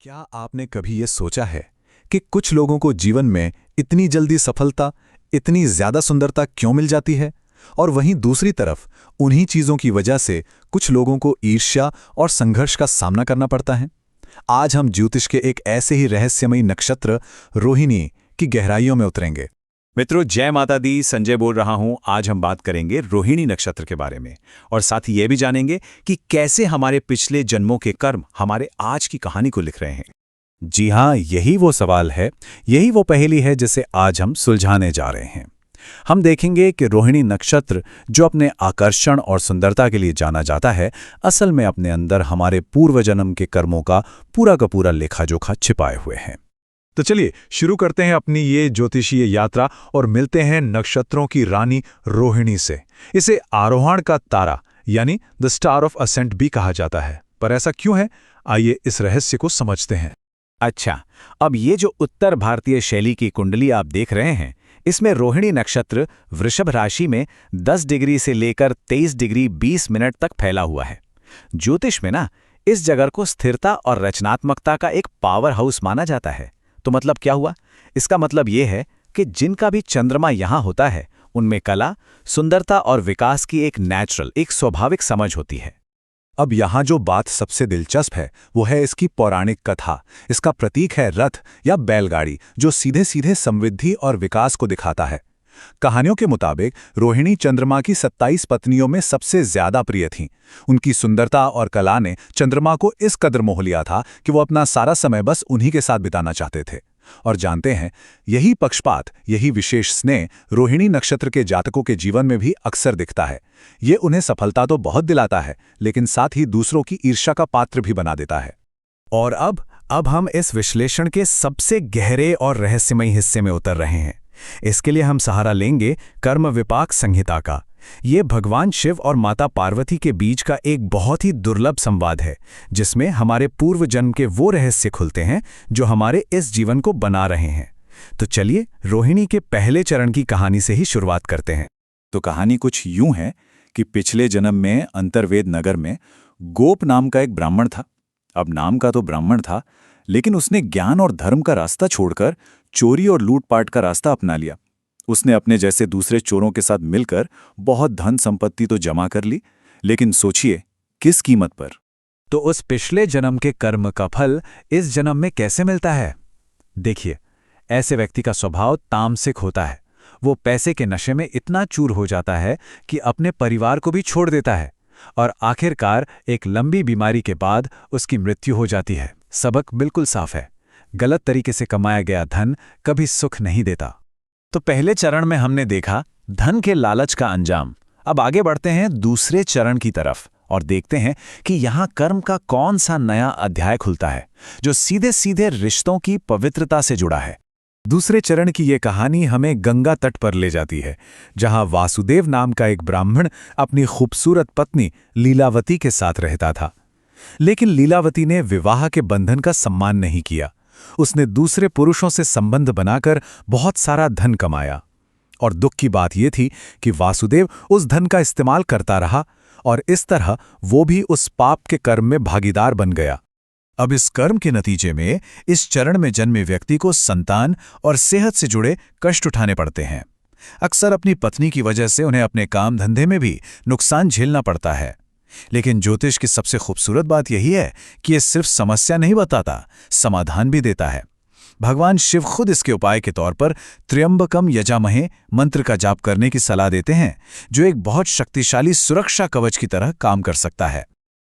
क्या आपने कभी ये सोचा है कि कुछ लोगों को जीवन में इतनी जल्दी सफलता, इतनी ज्यादा सुंदरता क्यों मिल जाती है, और वहीं दूसरी तरफ उन्हीं चीजों की वजह से कुछ लोगों को ईर्ष्या और संघर्ष का सामना करना पड़ता है। आज हम ज्योतिष के एक ऐसे ही रहस्यमयी नक्षत्र रोहिणी की गहराइयों में उतरेंगे। मित्रों, जय माता दी, संजय बोल रहा हूं। आज हम बात करेंगे रोहिणी नक्षत्र के बारे में और साथ ही ये भी जानेंगे कि कैसे हमारे पिछले जन्मों के कर्म हमारे आज की कहानी को लिख रहे हैं। जी हां, यही वो सवाल है, यही वो पहेली है जिसे आज हम सुलझाने जा रहे हैं। हम देखेंगे कि रोहिणी नक्षत्र, जो अपने आकर्षण और सुंदरता के लिए जाना जाता है, असल में अपने अंदर हमारे पूर्व जन्म के कर्मों का पूरा लेखा जोखा छिपाए हुए हैं। तो चलिए शुरू करते हैं अपनी ये ज्योतिषीय यात्रा और मिलते हैं नक्षत्रों की रानी रोहिणी से। इसे आरोहण का तारा यानी द स्टार ऑफ असेंट भी कहा जाता है। पर ऐसा क्यों है, आइए इस रहस्य को समझते हैं। अच्छा, अब ये जो उत्तर भारतीय शैली की कुंडली आप देख रहे हैं, इसमें रोहिणी नक्षत्र वृषभ राशि में 10 डिग्री से लेकर 23 डिग्री 20 मिनट तक फैला हुआ है। ज्योतिष में ना, इस जगह को स्थिरता और रचनात्मकता का एक पावर हाउस माना जाता है। तो मतलब क्या हुआ? इसका मतलब ये है कि जिनका भी चंद्रमा यहां होता है, उनमें कला, सुंदरता और विकास की एक स्वाभाविक समझ होती है। अब यहाँ जो बात सबसे दिलचस्प है वो है इसकी पौराणिक कथा। इसका प्रतीक है रथ या बैलगाड़ी, जो सीधे सीधे समृद्धि और विकास को दिखाता है। कहानियों के मुताबिक रोहिणी चंद्रमा की 27 पत्नियों में सबसे ज्यादा प्रिय थीं। उनकी सुंदरता और कला ने चंद्रमा को इस कदर मोह लिया था कि वो अपना सारा समय बस उन्हीं के साथ बिताना चाहते थे। और जानते हैं, यही पक्षपात, यही विशेष स्नेह रोहिणी नक्षत्र के जातकों के जीवन में भी अक्सर दिखता है। ये उन्हें सफलता तो बहुत दिलाता है, लेकिन साथ ही दूसरों की ईर्ष्या का पात्र भी बना देता है। और अब हम इस विश्लेषण के सबसे गहरे और रहस्यमयी हिस्से में उतर रहे हैं। इसके लिए हम सहारा लेंगे कर्म विपाक संहिता का। ये भगवान शिव और माता पार्वती के बीच का एक बहुत ही दुर्लभ संवाद है, जिसमें हमारे पूर्व जन्म के वो रहस्य खुलते हैं जो हमारे इस जीवन को बना रहे हैं। तो चलिए रोहिणी के पहले चरण की कहानी से ही शुरुआत करते हैं। तो कहानी कुछ यूं है कि पिछले जन्म में अंतर्वेद नगर में गोप नाम का एक ब्राह्मण था। अब नाम का तो ब्राह्मण था, लेकिन उसने ज्ञान और धर्म का रास्ता छोड़कर चोरी और लूटपाट का रास्ता अपना लिया। उसने अपने जैसे दूसरे चोरों के साथ मिलकर बहुत धन संपत्ति तो जमा कर ली, लेकिन सोचिए किस कीमत पर। तो उस पिछले जन्म के कर्म का फल इस जन्म में कैसे मिलता है? देखिए, ऐसे व्यक्ति का स्वभाव तामसिक होता है। वो पैसे के नशे में इतना चूर हो जाता है कि अपने परिवार को भी छोड़ देता है, और आखिरकार एक लंबी बीमारी के बाद उसकी मृत्यु हो जाती है। सबक बिल्कुल साफ है, गलत तरीके से कमाया गया धन कभी सुख नहीं देता। तो पहले चरण में हमने देखा धन के लालच का अंजाम। अब आगे बढ़ते हैं दूसरे चरण की तरफ और देखते हैं कि यहाँ कर्म का कौन सा नया अध्याय खुलता है, जो सीधे सीधे रिश्तों की पवित्रता से जुड़ा है। दूसरे चरण की ये कहानी हमें गंगा तट पर ले जाती है, जहाँ वासुदेव नाम का एक ब्राह्मण अपनी खूबसूरत पत्नी लीलावती के साथ रहता था। लेकिन लीलावती ने विवाह के बंधन का सम्मान नहीं किया। उसने दूसरे पुरुषों से संबंध बनाकर बहुत सारा धन कमाया, और दुख की बात यह थी कि वासुदेव उस धन का इस्तेमाल करता रहा, और इस तरह वो भी उस पाप के कर्म में भागीदार बन गया। अब इस कर्म के नतीजे में इस चरण में जन्मे व्यक्ति को संतान और सेहत से जुड़े कष्ट उठाने पड़ते हैं। अक्सर अपनी पत्नी की वजह से उन्हें अपने काम धंधे में भी नुकसान झेलना पड़ता है। लेकिन ज्योतिष की सबसे खूबसूरत बात यही है कि ये सिर्फ समस्या नहीं बताता, समाधान भी देता है। भगवान शिव खुद इसके उपाय के तौर पर त्र्यंबकम यजामहे मंत्र का जाप करने की सलाह देते हैं, जो एक बहुत शक्तिशाली सुरक्षा कवच की तरह काम कर सकता है।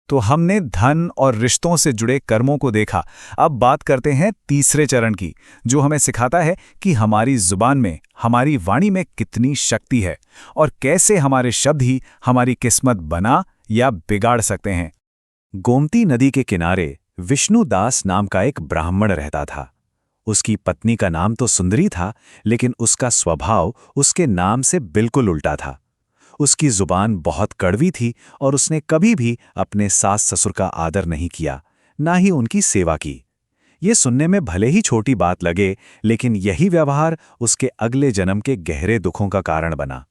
तो हमने धन और रिश्तों से जुड़े कर्मों को देखा। अब बात करते हैं तीसरे चरण की, जो हमें सिखाता है कि हमारी जुबान में, हमारी वाणी में कितनी शक्ति है, और कैसे हमारे शब्द ही हमारी किस्मत बना या बिगाड़ सकते हैं। गोमती नदी के किनारे विष्णुदास नाम का एक ब्राह्मण रहता था। उसकी पत्नी का नाम तो सुंदरी था, लेकिन उसका स्वभाव उसके नाम से बिल्कुल उल्टा था। उसकी जुबान बहुत कड़वी थी, और उसने कभी भी अपने सास ससुर का आदर नहीं किया, ना ही उनकी सेवा की। ये सुनने में भले ही छोटी बात लगे, लेकिन यही व्यवहार उसके अगले जन्म के गहरे दुखों का कारण बना।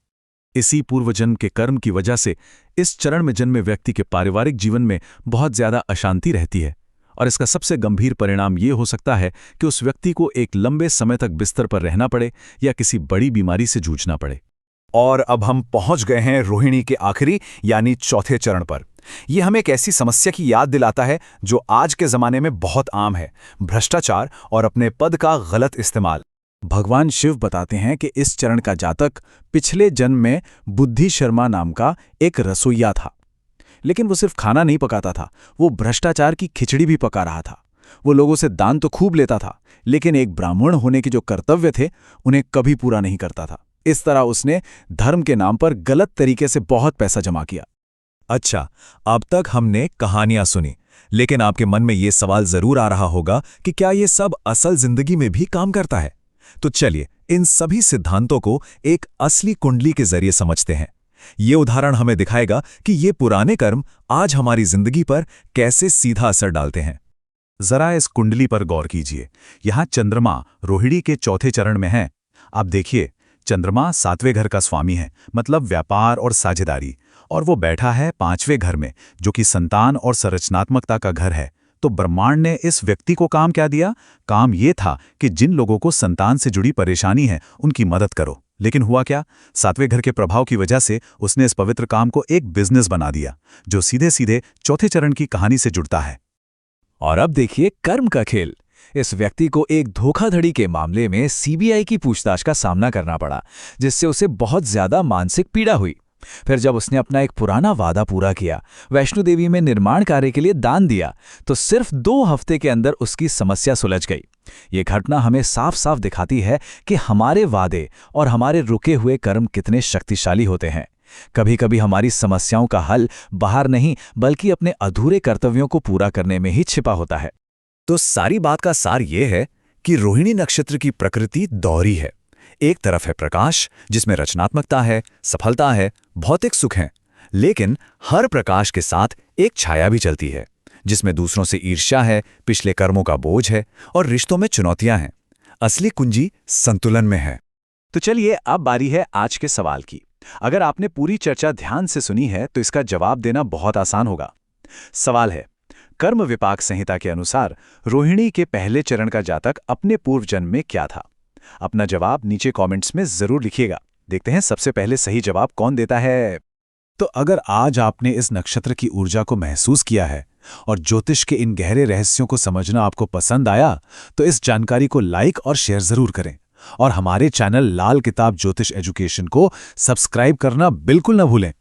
इसी पूर्वजन्म के कर्म की वजह से इस चरण में जन्मे व्यक्ति के पारिवारिक जीवन में बहुत ज्यादा अशांति रहती है, और इसका सबसे गंभीर परिणाम ये हो सकता है कि उस व्यक्ति को एक लंबे समय तक बिस्तर पर रहना पड़े या किसी बड़ी बीमारी से जूझना पड़े। और अब हम पहुंच गए हैं रोहिणी के आखिरी यानी चौथे चरण पर। यह हमें एक ऐसी समस्या की याद दिलाता है जो आज के जमाने में बहुत आम है, भ्रष्टाचार और अपने पद का गलत इस्तेमाल। भगवान शिव बताते हैं कि इस चरण का जातक पिछले जन्म में बुद्धि शर्मा नाम का एक रसोइया था। लेकिन वो सिर्फ खाना नहीं पकाता था, वो भ्रष्टाचार की खिचड़ी भी पका रहा था। वो लोगों से दान तो खूब लेता था, लेकिन एक ब्राह्मण होने के जो कर्तव्य थे उन्हें कभी पूरा नहीं करता था। इस तरह उसने धर्म के नाम पर गलत तरीके से बहुत पैसा जमा किया। अच्छा, अब तक हमने कहानियां सुनी, लेकिन आपके मन में ये सवाल जरूर आ रहा होगा कि क्या ये सब असल जिंदगी में भी काम करता है? तो चलिए इन सभी सिद्धांतों को एक असली कुंडली के जरिए समझते हैं। ये उदाहरण हमें दिखाएगा कि ये पुराने कर्म आज हमारी जिंदगी पर कैसे सीधा असर डालते हैं। जरा इस कुंडली पर गौर कीजिए। यहां चंद्रमा रोहिणी के चौथे चरण में है। आप देखिए, चंद्रमा 7वें घर का स्वामी है, मतलब व्यापार और साझेदारी, और वो बैठा है 5वें घर में, जो कि संतान और संरचनात्मकता का घर है। तो ब्रह्मांड ने इस व्यक्ति को काम क्या दिया? काम ये था कि जिन लोगों को संतान से जुड़ी परेशानी है उनकी मदद करो। लेकिन हुआ क्या? 7वें घर के प्रभाव की वजह से उसने इस पवित्र काम को एक बिजनेस बना दिया, जो सीधे सीधे चौथे चरण की कहानी से जुड़ता है। और अब देखिए कर्म का खेल। इस व्यक्ति को एक धोखाधड़ी के मामले में सीबीआई की पूछताछ का सामना करना पड़ा, जिससे उसे बहुत ज्यादा मानसिक पीड़ा हुई। फिर जब उसने अपना एक पुराना वादा पूरा किया, वैष्णो देवी में निर्माण कार्य के लिए दान दिया, तो सिर्फ 2 हफ्ते के अंदर उसकी समस्या सुलझ गई। ये घटना हमें साफ साफ दिखाती है कि हमारे वादे और हमारे रुके हुए कर्म कितने शक्तिशाली होते हैं। कभी कभी हमारी समस्याओं का हल बाहर नहीं, बल्कि अपने अधूरे कर्तव्यों को पूरा करने में ही छिपा होता है। तो सारी बात का सार ये है कि रोहिणी नक्षत्र की प्रकृति दोहरी है। एक तरफ है प्रकाश, जिसमें रचनात्मकता है, सफलता है, भौतिक सुख है, लेकिन हर प्रकाश के साथ एक छाया भी चलती है, जिसमें दूसरों से ईर्ष्या है, पिछले कर्मों का बोझ है और रिश्तों में चुनौतियां हैं। असली कुंजी संतुलन में है। तो चलिए अब बारी है आज के सवाल की। अगर आपने पूरी चर्चा ध्यान से सुनी है तो इसका जवाब देना बहुत आसान होगा। सवाल है, कर्म विपाक संहिता के अनुसार रोहिणी के पहले चरण का जातक अपने पूर्व जन्म में क्या था? अपना जवाब नीचे कमेंट्स में जरूर लिखिएगा। देखते हैं सबसे पहले सही जवाब कौन देता है। तो अगर आज आपने इस नक्षत्र की ऊर्जा को महसूस किया है और ज्योतिष के इन गहरे रहस्यों को समझना आपको पसंद आया, तो इस जानकारी को लाइक और शेयर जरूर करें, और हमारे चैनल लाल किताब ज्योतिष एजुकेशन को सब्सक्राइब करना बिल्कुल न भूलें।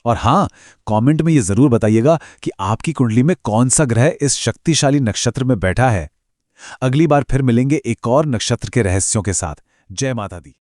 और हाँ, कमेंट में ये जरूर बताइएगा कि आपकी कुंडली में कौन सा ग्रह इस शक्तिशाली नक्षत्र में बैठा है। अगली बार फिर मिलेंगे एक और नक्षत्र के रहस्यों के साथ। जय माता दी।